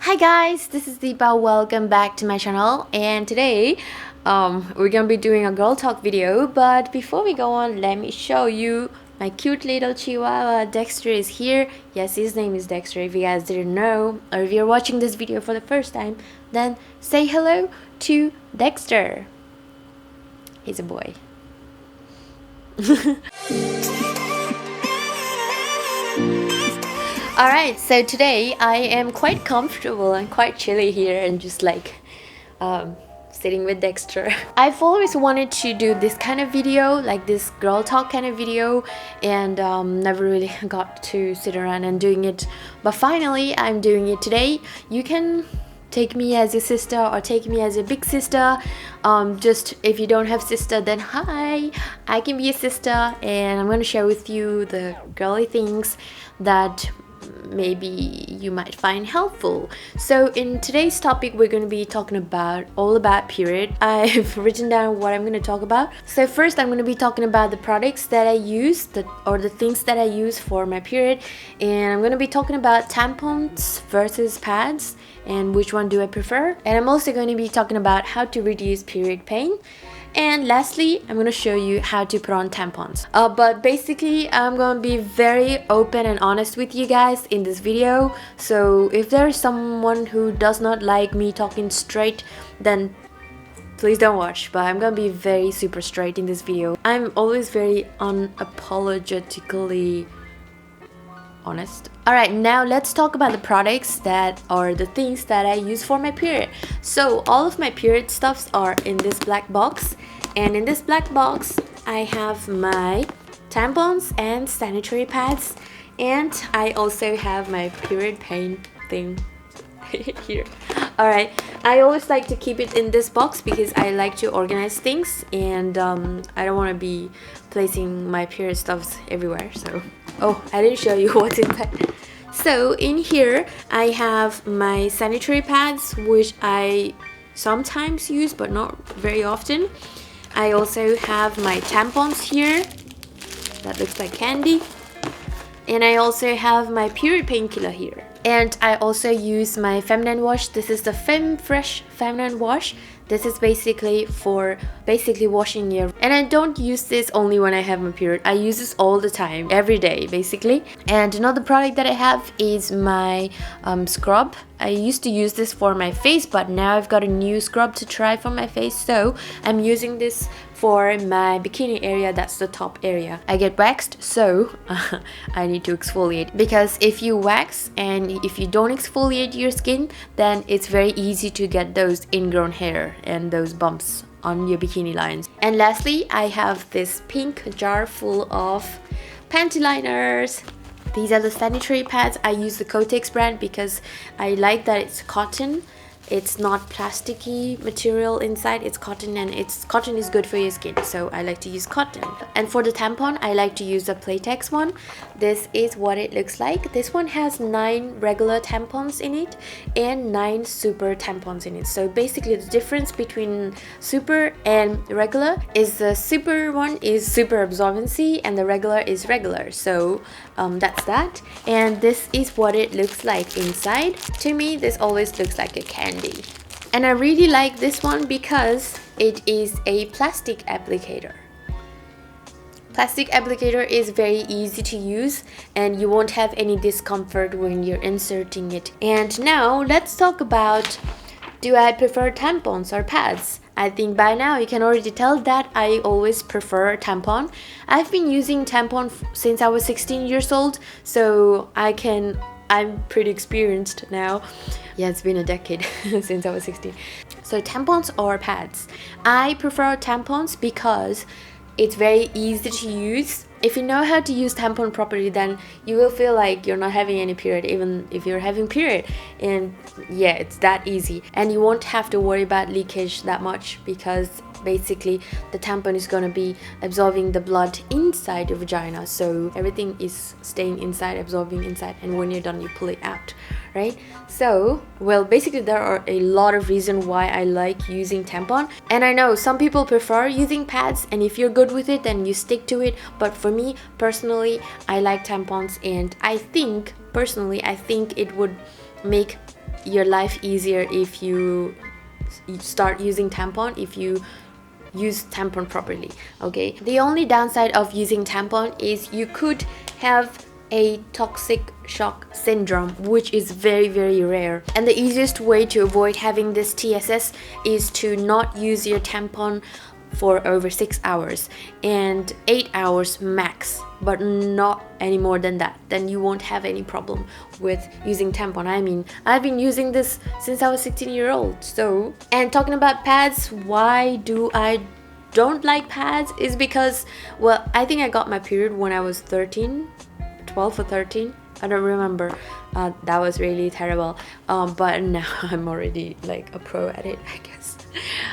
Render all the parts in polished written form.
Hi guys, this is Deepa. Welcome back to my channel, and today we're gonna be doing a girl talk video. But before we go on, let me show you my cute little chihuahua. Dexter is here. Yes, his name is Dexter. If you guys didn't know, or if you're watching this video for the first time, then say hello to Dexter. He's a boy. Alright, so today I am quite comfortable and quite chilly here and just like sitting with Dexter. I've always wanted to do this kind of video, like this girl talk kind of video, and never really got to sit around and doing it, but finally I'm doing it today. You can take me as your sister or take me as a big sister. Just if you don't have sister, then hi, I can be a sister, and I'm gonna share with you the girly things that maybe you might find helpful. So in today's topic, we're going to be talking about all about period. I've written down what I'm going to talk about. So first, I'm going to be talking about the products that I use, or the things that I use for my period, and I'm going to be talking about tampons versus pads and which one do I prefer. And I'm also going to be talking about how to reduce period pain. And lastly, I'm going to show you how to put on tampons. But basically, I'm going to be very open and honest with you guys in this video. So if there's someone who does not like me talking straight, then please don't watch. But I'm going to be very super straight in this video. I'm always very unapologetically honest. Alright, now let's talk about the products or the things that I use for my period. So all of my period stuffs are in this black box, and in this black box I have my tampons and sanitary pads, and I also have my period pain thing here. Alright, I always like to keep it in this box because I like to organize things, and I don't want to be placing my period stuffs everywhere. So oh, I didn't show you what's inside. So in here I have my sanitary pads, which I sometimes use but not very often. I also have my tampons here that looks like candy, and I also have my period painkiller here. And I also use my feminine wash. This is the Fem Fresh feminine wash. This is basically for washing your, and I don't use this only when I have my period. I use this all the time, every day basically. And another product that I have is my scrub. I used to use this for my face, but now I've got a new scrub to try for my face, so I'm using this for my bikini area. That's the top area. I get waxed, so I need to exfoliate, because if you wax and if you don't exfoliate your skin, then it's very easy to get those ingrown hair and those bumps on your bikini lines. And lastly, I have this pink jar full of panty liners. These are the sanitary pads. I use the Kotex brand because I like that it's cotton. It's not plasticky material inside, it's cotton, and cotton is good for your skin, so I like to use cotton. And for the tampon, I like to use the Playtex one. This is what it looks like. This one has 9 regular tampons in it and 9 super tampons in it. So basically the difference between super and regular is the super one is super absorbency and the regular is regular. So that's that. And this is what it looks like inside. To me, this always looks like a candy. And I really like this one because it is a plastic applicator. Plastic applicator is very easy to use, and you won't have any discomfort when you're inserting it. And now let's talk about, do I prefer tampons or pads? I think by now you can already tell that I always prefer tampon. I've been using tampon since I was 16 years old, so I'm pretty experienced now. Yeah, it's been a decade since I was 16. So tampons or pads? I prefer tampons because it's very easy to use. If you know how to use tampon properly, then you will feel like you're not having any period, even if you're having period. And yeah, it's that easy. And you won't have to worry about leakage that much, because basically the tampon is going to be absorbing the blood inside your vagina, so everything is staying inside, absorbing inside, and when you're done you pull it out, right? So well, basically there are a lot of reasons why I like using tampon, and I know some people prefer using pads, and if you're good with it then you stick to it. But for me personally, I like tampons, and I think it would make your life easier if you start using tampon, if you use tampon properly. Okay, the only downside of using tampon is you could have a toxic shock syndrome, which is very, very rare. And the easiest way to avoid having this TSS is to not use your tampon for over 6 hours and 8 hours max, but not any more than that. Then you won't have any problem with using tampon. I mean, I've been using this since I was 16-year-old. So, and talking about pads, why do I don't like pads is because, well, I think I got my period when I was 13, 12 or 13. I don't remember. That was really terrible. But now I'm already like a pro at it, I guess.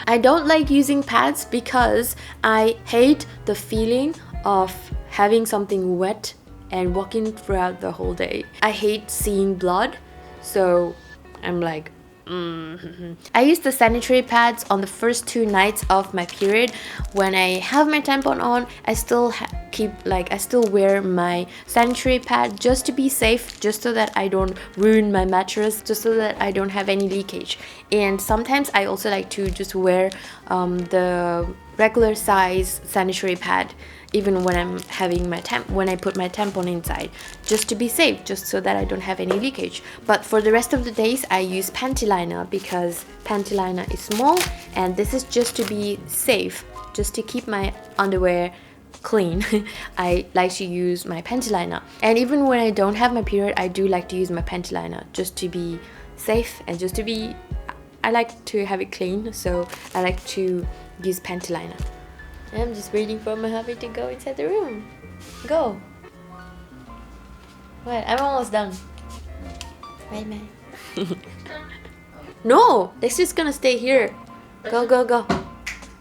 I don't like using pads because I hate the feeling of having something wet and walking throughout the whole day. I hate seeing blood, so I'm like, I use the sanitary pads on the first 2 nights of my period. When I have my tampon on, I still I still wear my sanitary pad just to be safe, just so that I don't ruin my mattress, just so that I don't have any leakage. And sometimes I also like to just wear the regular size sanitary pad even when I'm having my when I put my tampon inside, just to be safe, just so that I don't have any leakage. But for the rest of the days I use Panty Liner because Panty Liner is small, and this is just to be safe, just to keep my underwear clean. I like to use my Panty Liner, and even when I don't have my period, I do like to use my Panty Liner just to be safe and just to be, I like to have it clean, so I like to use Panty Liner. I'm just waiting for my hubby to go inside the room. Go. What? I'm almost done. Right, man? No! This is gonna stay here. Go, go, go.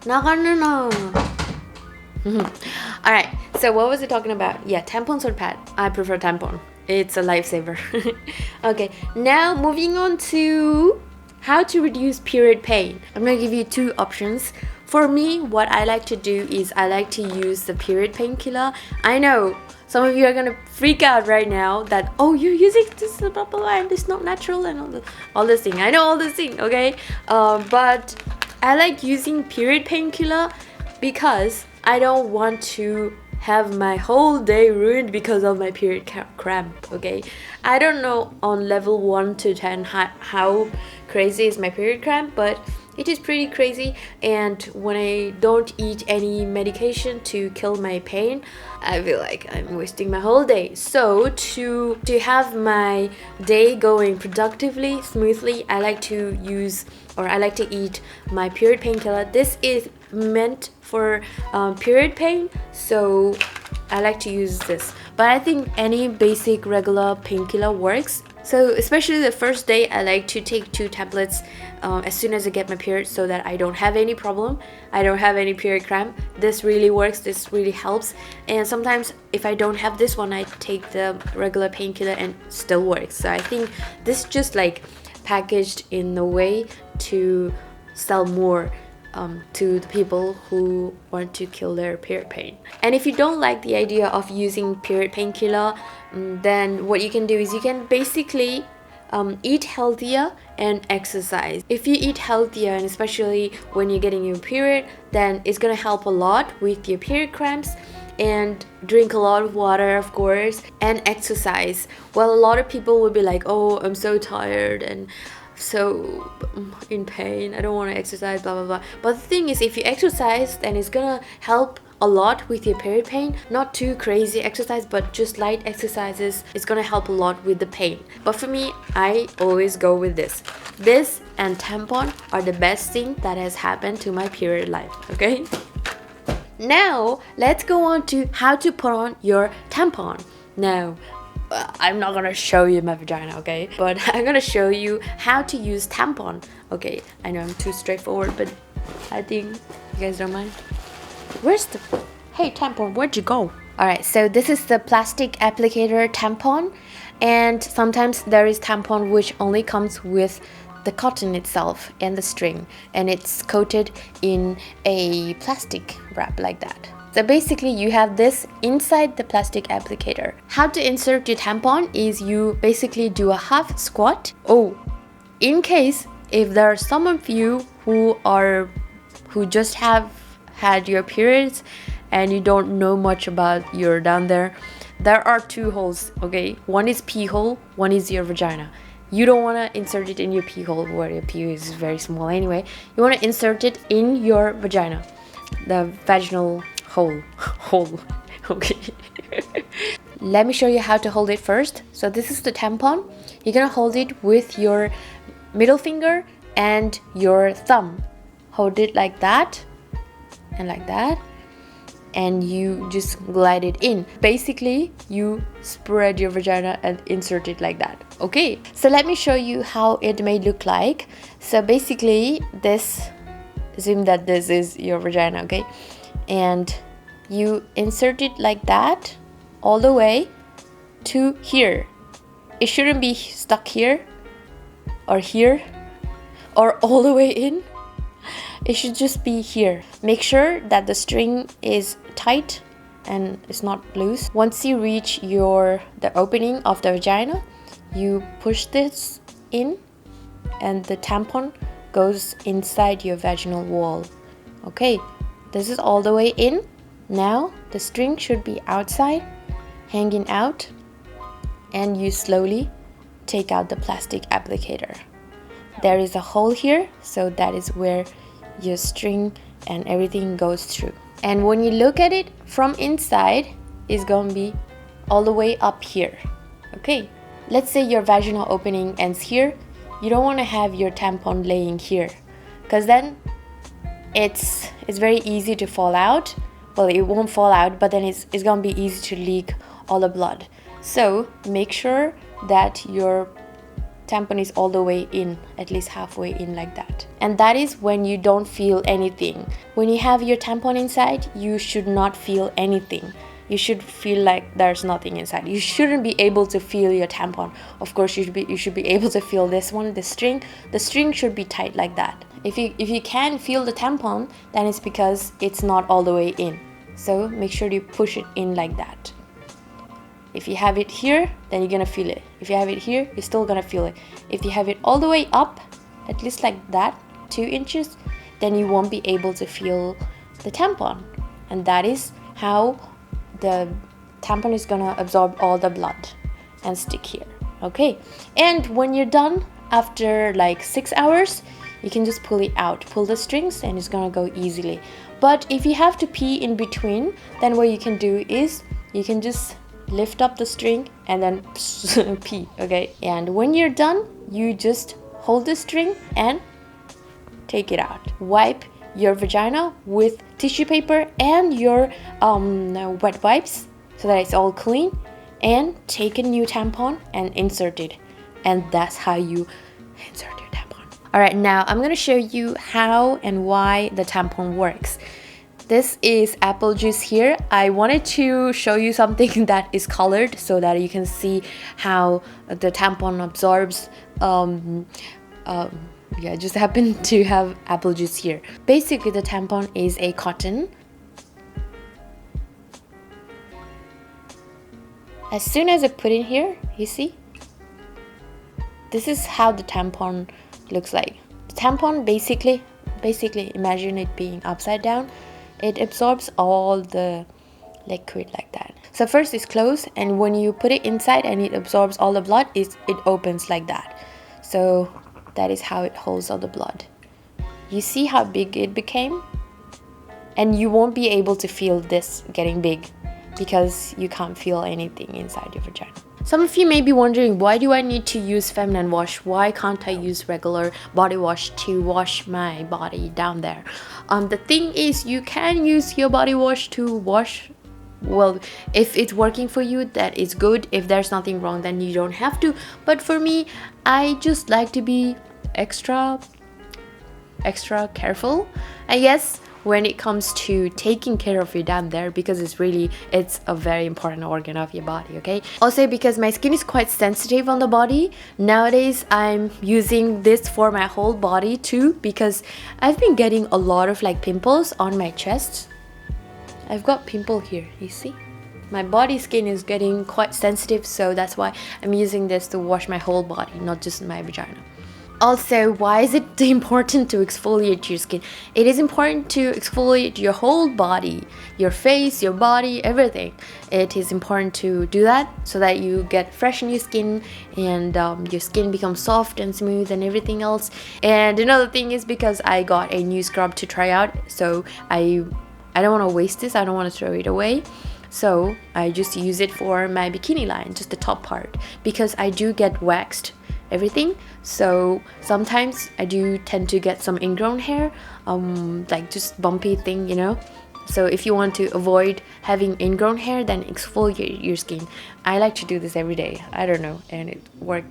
No. Alright, so what was I talking about? Yeah, tampons or pad? I prefer tampon. It's a lifesaver. Okay, now moving on to how to reduce period pain. I'm gonna give you 2 options. For me, what I like to do is I like to use the period painkiller. I know some of you are gonna freak out right now that, oh, you're using this blah blah blah and it's not natural and all this thing. I know all this thing, okay? But I like using period painkiller because I don't want to have my whole day ruined because of my period cramp, okay? I don't know on level 1 to 10 how crazy is my period cramp, but it is pretty crazy. And when I don't eat any medication to kill my pain, I feel like I'm wasting my whole day. So to have my day going productively, smoothly, I like to use, or I like to eat my period painkiller. This is meant for period pain, so I like to use this. But I think any basic regular painkiller works. So especially the first day, I like to take 2 tablets as soon as I get my period, so that I don't have any problem, I don't have any period cramp. This really works, this really helps. And sometimes if I don't have this one, I take the regular painkiller and still works. So I think this is just like packaged in a way to sell more to the people who want to kill their period pain. And if you don't like the idea of using period painkiller, then what you can do is you can basically eat healthier and exercise. If you eat healthier, and especially when you're getting your period, then it's gonna help a lot with your period cramps. And drink a lot of water, of course, and exercise. Well, a lot of people will be like, oh, I'm so tired and so in pain, I don't want to exercise, blah blah blah. But the thing is, if you exercise, then it's gonna help a lot with your period pain. Not too crazy exercise, but just light exercises. It's gonna help a lot with the pain. But for me, I always go with this. This and tampon are the best thing that has happened to my period life, okay? Now, let's go on to how to put on your tampon. Now, I'm not gonna show you my vagina, okay? But I'm gonna show you how to use tampon, okay? I know I'm too straightforward, but I think you guys don't mind. Where's the... Hey, tampon, where'd you go? Alright, so this is the plastic applicator tampon. And sometimes there is tampon which only comes with the cotton itself and the string. And it's coated in a plastic wrap like that. So basically you have this inside the plastic applicator. How to insert your tampon is you basically do a half squat. Oh, in case if there are some of you who just have had your periods and you don't know much about your down there are two holes, okay? One is pee hole, one is your vagina. You don't want to insert it in your pee hole where your pee is very small anyway. You want to insert it in your vagina, the vaginal hole. Okay. Let me show you how to hold it first. So this is the tampon. You're gonna hold it with your middle finger and your thumb. Hold it like that and like that, and you just glide it in. Basically, you spread your vagina and insert it like that. Okay, so let me show you how it may look like. So basically, assume that this is your vagina, okay? And you insert it like that all the way to here. It shouldn't be stuck here or all the way in. It should just be here. Make sure that the string is tight and it's not loose. Once you reach the opening of the vagina, you push this in and the tampon goes inside your vaginal wall. Okay, this is all the way in. Now the string should be outside, hanging out, and you slowly take out the plastic applicator. There is a hole here, so that is where your string and everything goes through. And when you look at it from inside, it's gonna be all the way up here. Okay, let's say your vaginal opening ends here. You don't want to have your tampon laying here, because then it's very easy to fall out. Well, it won't fall out, but then it's gonna be easy to leak all the blood. So make sure that your tampon is all the way in, at least halfway in like that. And that is when you don't feel anything. When you have your tampon inside, you should not feel anything. You should feel like there's nothing inside. You shouldn't be able to feel your tampon. Of course, you should be able to feel this one, the string. The string should be tight like that. If you can feel the tampon, then it's because it's not all the way in. So make sure you push it in like that. If you have it here, then you're gonna feel it. If you have it here, you're still gonna feel it. If you have it all the way up, at least like that, 2 inches, then you won't be able to feel the tampon. And that is how the tampon is gonna absorb all the blood and stick here. Okay, and when you're done, after like 6 hours, you can just pull it out, pull the strings, and it's gonna go easily. But if you have to pee in between, then what you can do is you can just lift up the string and then pee. Okay, and when you're done, you just hold the string and take it out. Wipe your vagina with tissue paper and your wet wipes so that it's all clean, and take a new tampon and insert it. And that's how you insert your tampon. Alright, now I'm gonna show you how and why the tampon works. This is apple juice here. I wanted to show you something that is colored so that you can see how the tampon absorbs. Yeah, just happened to have apple juice here. Basically, the tampon is a cotton. As soon as I put it here, you see? This is how the tampon looks like. The tampon basically imagine it being upside down. It absorbs all the liquid like that. So first it's closed, and when you put it inside and it absorbs all the blood, it opens like that. So that is how it holds all the blood. You see how big it became? And you won't be able to feel this getting big because you can't feel anything inside your vagina. Some of you may be wondering, why do I need to use feminine wash? Why can't I use regular body wash to wash my body down there? The thing is, you can use your body wash to wash. Well, if it's working for you, that is good. If there's nothing wrong, then you don't have to. But for me, I just like to be extra careful, I guess, when it comes to taking care of you down there, because it's a very important organ of your body. Okay, also because my skin is quite sensitive on the body nowadays, I'm using this for my whole body too, because I've been getting a lot of like pimples on my chest. I've got pimple here, you see? My body skin is getting quite sensitive, so that's why I'm using this to wash my whole body, not just my vagina. Also, why is it important to exfoliate your skin? It is important to exfoliate your whole body, your face, your body, everything. It is important to do that so that you get fresh in your skin, and your skin becomes soft and smooth and everything else. And another thing is because I got a new scrub to try out, so I don't want to waste this. I don't want to throw it away. So I just use it for my bikini line, just the top part, because I do get waxed everything. So sometimes I do tend to get some ingrown hair, like just bumpy thing, you know. So if you want to avoid having ingrown hair, then exfoliate your skin. I like to do this every day. I don't know, and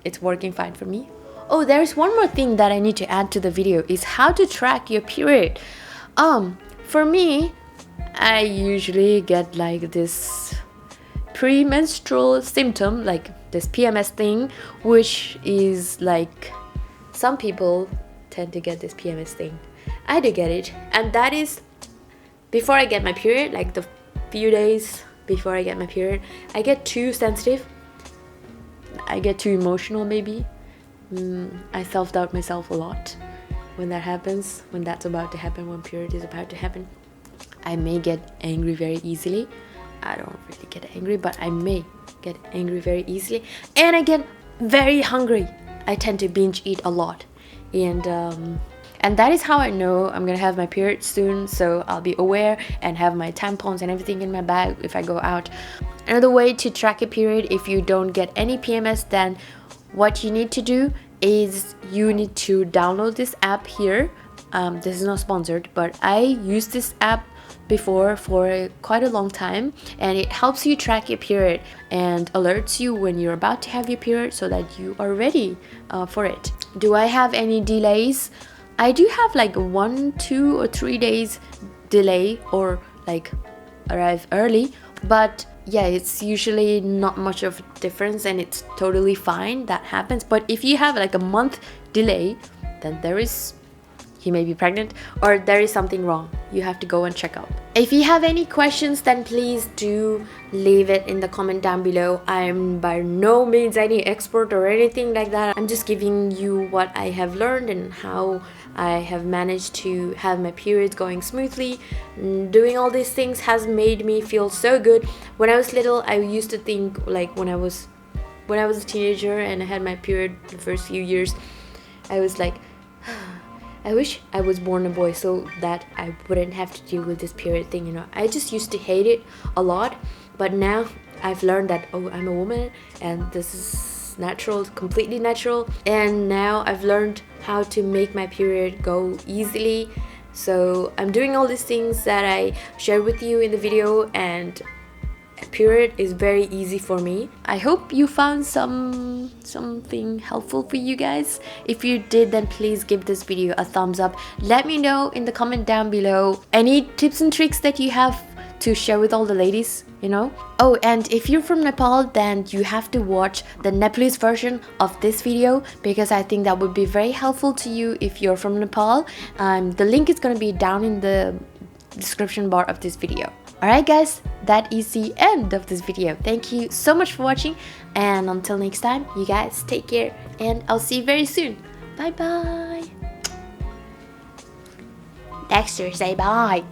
it's working fine for me. Oh, there's one more thing that I need to add to the video, is how to track your period. For me, I usually get like this premenstrual symptom, like this PMS thing, which is like, some people tend to get this PMS thing. I do get it, and that is before I get my period, like the few days before I get my period. I get too sensitive, I get too emotional maybe. I self-doubt myself a lot when that happens, when that's about to happen, when period is about to happen. I may get angry very easily. I don't really get angry, but I may get angry very easily. And I get very hungry. I tend to binge eat a lot. And that is how I know I'm gonna have my period soon. So I'll be aware and have my tampons and everything in my bag if I go out. Another way to track a period if you don't get any PMS, then what you need to do is you need to download this app here. This is not sponsored, but I use this app before for quite a long time, and it helps you track your period and alerts you when you're about to have your period so that you are ready for it. Do I have any delays? I do have like 1, 2, or 3 days delay, or like arrive early, but yeah, it's usually not much of a difference, and it's totally fine. That happens. But if you have like a month delay, then you may be pregnant, or there is something wrong. You have to go and check out. If you have any questions, then please do leave it in the comment down below. I'm by no means any expert or anything like that. I'm just giving you what I have learned and how I have managed to have my periods going smoothly. Doing all these things has made me feel so good. When I was little, I used to think, like when I was a teenager and I had my period the first few years, I was like, I wish I was born a boy so that I wouldn't have to deal with this period thing, you know. I just used to hate it a lot, but now I've learned that, oh, I'm a woman and this is natural, completely natural. And now I've learned how to make my period go easily. So I'm doing all these things that I shared with you in the video, and period is very easy for me. I hope you found something helpful for you guys. If you did, then please give this video a thumbs up. Let me know in the comment down below any tips and tricks that you have to share with all the ladies, you know. Oh, and if you're from Nepal, then you have to watch the Nepalese version of this video, because I think that would be very helpful to you if you're from Nepal. The link is going to be down in the description bar of this video. Alright guys, that is the end of this video. Thank you so much for watching, and until next time, you guys take care, and I'll see you very soon. Bye bye. Dexter, say bye.